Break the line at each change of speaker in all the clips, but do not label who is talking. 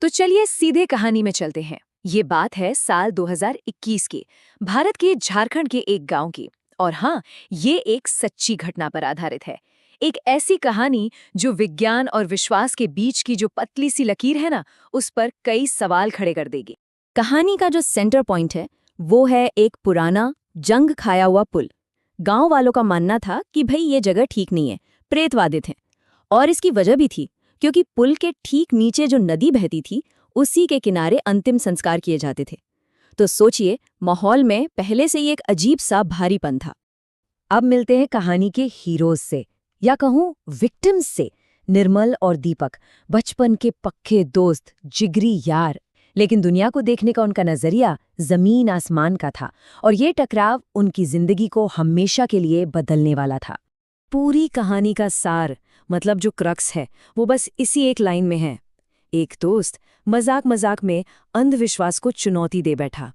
तो चलिए सीधे कहानी में चलते हैं। ये बात है साल 2021 की, भारत के झारखंड के एक गांव की। और हाँ, ये एक सच्ची घटना पर आधारित है। एक ऐसी कहानी जो विज्ञान और विश्वास के बीच की जो पतली सी लकीर है ना, उस पर कई सवाल खड़े कर देगी।
कहानी का जो सेंटर पॉइंट है वो है एक पुराना जंग खाया हुआ पुल। गांव वालों का मानना था कि भाई ये जगह ठीक नहीं है, प्रेतवादित है। और इसकी वजह भी थी, क्योंकि पुल के ठीक नीचे जो नदी बहती थी उसी के किनारे अंतिम संस्कार किए जाते थे। तो सोचिए, माहौल में पहले से ही एक अजीब सा भारीपन था। अब मिलते हैं कहानी के हीरोज से, या कहूँ विक्टिम्स से। निर्मल और दीपक, बचपन के पक्के दोस्त, जिगरी यार। लेकिन दुनिया को देखने का उनका नजरिया जमीन आसमान का था, और ये टकराव उनकी जिंदगी को हमेशा के लिए बदलने वाला था। पूरी कहानी का सार, मतलब जो क्रक्स है, वो बस इसी एक लाइन में है। एक दोस्त मजाक मजाक में अंधविश्वास को चुनौती दे बैठा।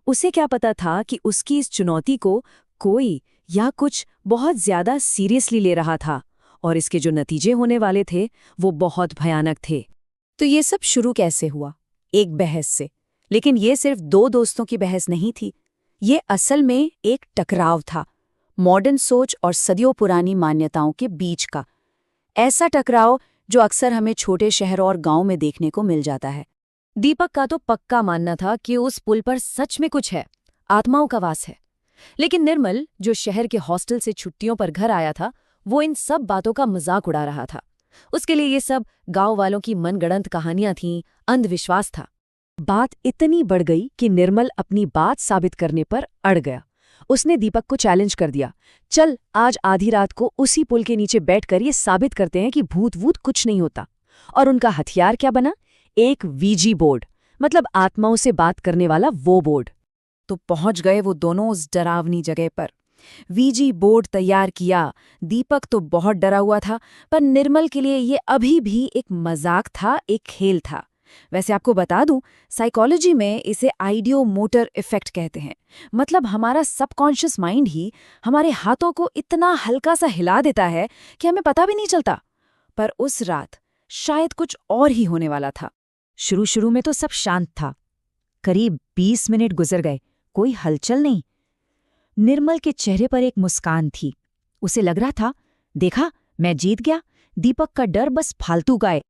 उसे क्या पता था कि उसकी इस चुनौती को कोई या कुछ बहुत ज्यादा सीरियसली ले रहा था, और इसके जो नतीजे होने वाले थे वो बहुत भयानक थे। तो ये सब शुरू कैसे हुआ? एक बहस से। लेकिन ये सिर्फ दो दोस्तों की बहस नहीं थी, ये असल में एक टकराव था, मॉडर्न सोच और सदियों पुरानी मान्यताओं के बीच का। ऐसा टकराव जो अक्सर हमें छोटे शहरों और गांव में देखने को मिल जाता है। दीपक का तो पक्का मानना था कि उस पुल पर सच में कुछ है, आत्माओं का वास है। लेकिन निर्मल, जो शहर के हॉस्टल से छुट्टियों पर घर आया था, वो इन सब बातों का मजाक उड़ा रहा था। उसके लिए ये सब गांव वालों की मनगढ़ंत कहानियां थीं, अंधविश्वास था। बात इतनी बढ़ गई कि निर्मल अपनी बात साबित करने पर अड़ गया। उसने दीपक को चैलेंज कर दिया, चल आज आधी रात को उसी पुल के नीचे बैठकर ये साबित करते हैं कि भूत वूत कुछ नहीं होता। और उनका हथियार क्या बना? एक वीजी बोर्ड, मतलब आत्माओं से बात करने वाला वो बोर्ड। तो पहुंच गए वो दोनों उस डरावनी जगह पर। वीजी बोर्ड तैयार किया। दीपक तो बहुत डरा हुआ था, पर निर्मल के लिए ये अभी भी एक मजाक था, एक खेल था। वैसे आपको बता दूं, साइकोलॉजी में इसे आइडियो मोटर इफेक्ट कहते हैं। मतलब हमारा सबकॉन्शियस माइंड ही हमारे हाथों को इतना हल्का सा हिला देता है कि हमें पता भी नहीं चलता। पर उस रात शायद कुछ और ही होने वाला था। शुरू शुरू में तो सब शांत था। करीब 20 मिनट गुजर गए, कोई हलचल नहीं। निर्मल के चेहरे पर एक मुस्कान थी। उसे लग रहा था, देखा, मैं जीत गया। दीपक का डर बस फालतू का है।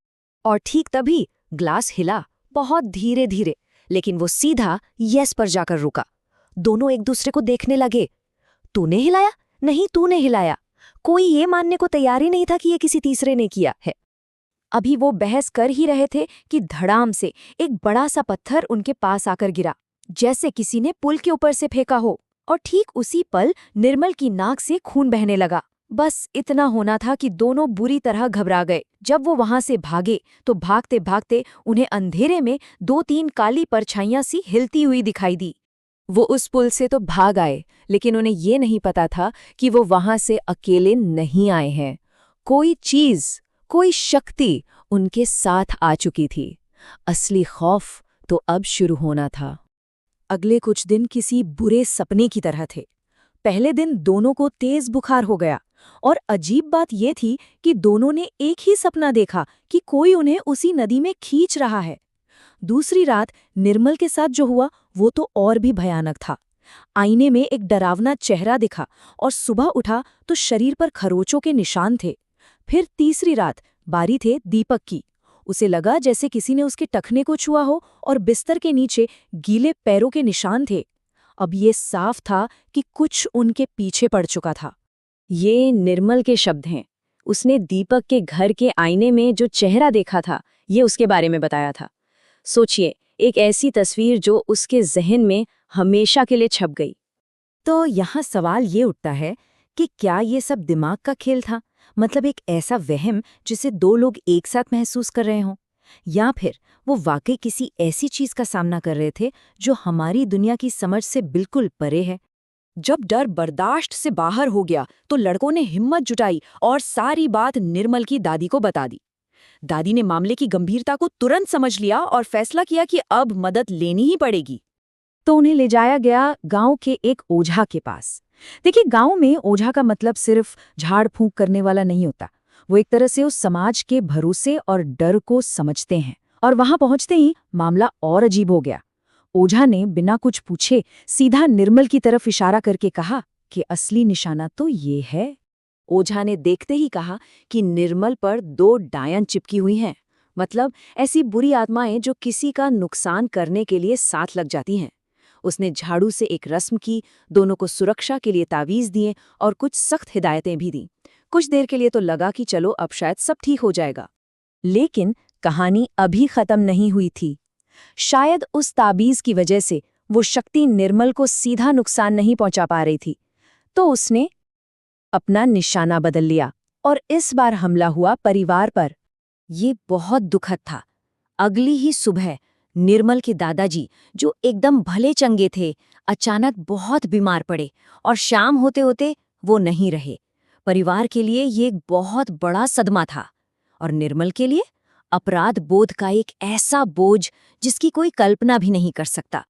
और ठीक तभी ग्लास हिला, बहुत धीरे धीरे, लेकिन वो सीधा यस पर जाकर रुका। दोनों एक दूसरे को देखने लगे। तूने हिलाया? नहीं, तूने हिलाया। कोई ये मानने को तैयार ही नहीं था कि ये किसी तीसरे ने किया है। अभी वो बहस कर ही रहे थे कि धड़ाम से एक बड़ा सा पत्थर उनके पास आकर गिरा, जैसे किसी ने पुल के ऊपर से फेंका हो। और ठीक उसी पल निर्मल की नाक से खून बहने लगा। बस इतना होना था कि दोनों बुरी तरह घबरा गए। जब वो वहां से भागे तो भागते भागते उन्हें अंधेरे में 2-3 काली परछाइयां सी हिलती हुई दिखाई दी। वो उस पुल से तो भाग आए, लेकिन उन्हें ये नहीं पता था कि वो वहां से अकेले नहीं आए हैं। कोई चीज, कोई शक्ति उनके साथ आ चुकी थी। असली खौफ तो अब शुरू होना था। अगले कुछ दिन किसी बुरे सपने की तरह थे। पहले दिन दोनों को तेज बुखार हो गया, और अजीब बात यह थी कि दोनों ने एक ही सपना देखा कि कोई उन्हें उसी नदी में खींच रहा है। दूसरी रात निर्मल के साथ जो हुआ वो तो और भी भयानक था। आईने में एक डरावना चेहरा दिखा, और सुबह उठा तो शरीर पर खरोचों के निशान थे। फिर तीसरी रात बारी थे दीपक की। उसे लगा जैसे किसी ने उसके टखने को छुआ हो, और बिस्तर के नीचे गीले पैरों के निशान थे। अब ये साफ था कि कुछ उनके पीछे पड़ चुका था। ये निर्मल के शब्द हैं। उसने दीपक के घर के आईने में जो चेहरा देखा था, ये उसके बारे में बताया था। सोचिए, एक ऐसी तस्वीर जो उसके जहन में हमेशा के लिए छप गई। तो यहाँ सवाल ये उठता है कि क्या ये सब दिमाग का खेल था, मतलब एक ऐसा वहम जिसे दो लोग एक साथ महसूस कर रहे हों, या फिर वो वाकई किसी ऐसी चीज का सामना कर रहे थे जो हमारी दुनिया की समझ से बिल्कुल परे है। जब डर बर्दाश्त से बाहर हो गया तो लड़कों ने हिम्मत जुटाई और सारी बात निर्मल की दादी को बता दी। दादी ने मामले की गंभीरता को तुरंत समझ लिया और फैसला किया कि अब मदद लेनी ही पड़ेगी। तो उन्हें ले जाया गया गांव के एक ओझा के पास। देखिए, गांव में ओझा का मतलब सिर्फ झाड़ फूंक करने वाला नहीं होता। वो एक तरह से उस समाज के भरोसे और डर को समझते हैं
और वहां पहुंचते ही मामला और अजीब हो गया। ओझा ने बिना कुछ पूछे सीधा निर्मल की तरफ इशारा करके कहा कि असली निशाना तो ये है। ओझा ने देखते ही कहा कि निर्मल पर 2 डायन चिपकी हुई हैं, मतलब ऐसी बुरी आत्माएं जो किसी का नुकसान करने के लिए साथ लग जाती हैं। उसने झाड़ू से एक रस्म की, दोनों को सुरक्षा के लिए तावीज़ दिए और कुछ सख्त हिदायतें भी दीं। कुछ देर के लिए तो लगा कि चलो अब शायद सब ठीक हो जाएगा।
लेकिन कहानी अभी खत्म नहीं हुई थी। शायद उस ताबीज की वजह से वो शक्ति निर्मल को सीधा नुकसान नहीं पहुंचा पा रही थी, तो उसने अपना निशाना बदल लिया और इस बार हमला हुआ परिवार पर।
ये बहुत दुखद था। अगली ही सुबह निर्मल के दादाजी, जो एकदम भले चंगे थे, अचानक बहुत बीमार पड़े और शाम होते होते वो नहीं रहे। परिवार के लिए ये एक बहुत बड़ा सदमा था और निर्मल के लिए अपराध बोध का एक ऐसा बोझ जिसकी कोई कल्पना भी नहीं कर सकता।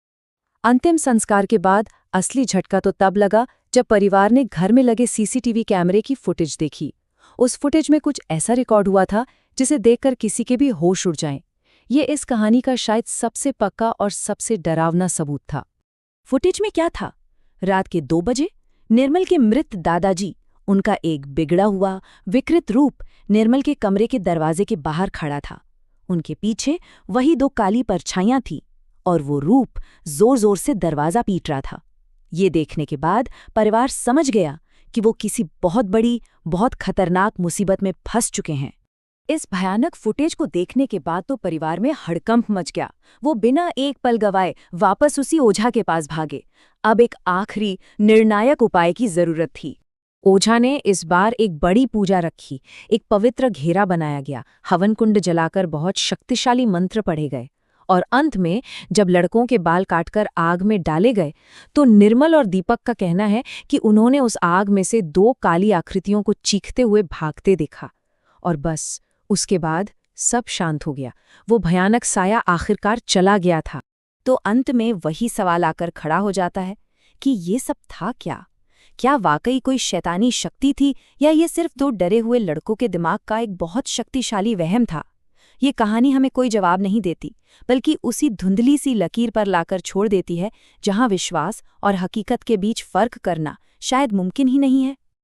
अंतिम संस्कार के बाद असली झटका तो तब लगा जब परिवार ने घर में लगे सीसीटीवी कैमरे की फुटेज देखी। उस फुटेज में कुछ ऐसा रिकॉर्ड हुआ था जिसे देखकर किसी के भी होश उड़ जाएं। ये इस कहानी का शायद सबसे पक्का और सबसे डरावना सबूत था। फुटेज में क्या था? रात के 2 बजे निर्मल के मृत दादाजी, उनका एक बिगड़ा हुआ विकृत रूप निर्मल के कमरे के दरवाजे के बाहर खड़ा था। उनके पीछे वही 2 काली परछाइयां थीं और वो रूप जोर-जोर से दरवाजा पीट रहा था। ये देखने के बाद परिवार समझ गया कि वो किसी बहुत बड़ी, बहुत खतरनाक मुसीबत में फंस चुके हैं। इस भयानक फुटेज को देखने के बाद तो परिवार में हड़कंप मच गया। वो बिना एक पल गवाए वापस उसी ओझा के पास भागे। अब एक आखिरी निर्णायक उपाय की जरूरत थी। ओझा ने इस बार एक बड़ी पूजा रखी। एक पवित्र घेरा बनाया गया, हवन कुंड जलाकर बहुत शक्तिशाली मंत्र पढ़े गए और अंत में जब लड़कों के बाल काटकर आग में डाले गए तो निर्मल और दीपक का कहना है कि उन्होंने उस आग में से 2 काली आकृतियों को चीखते हुए भागते देखा। और बस उसके बाद सब शांत हो गया। वो भयानक साया आखिरकार चला गया था। तो अंत में वही सवाल आकर खड़ा हो जाता है कि ये सब था क्या? क्या वाकई कोई शैतानी शक्ति थी या ये सिर्फ 2 डरे हुए लड़कों के दिमाग का एक बहुत शक्तिशाली वहम था? ये कहानी हमें कोई जवाब नहीं देती, बल्कि उसी धुंधली सी लकीर पर लाकर छोड़ देती है जहां विश्वास और हकीकत के बीच फर्क करना शायद मुमकिन ही नहीं है।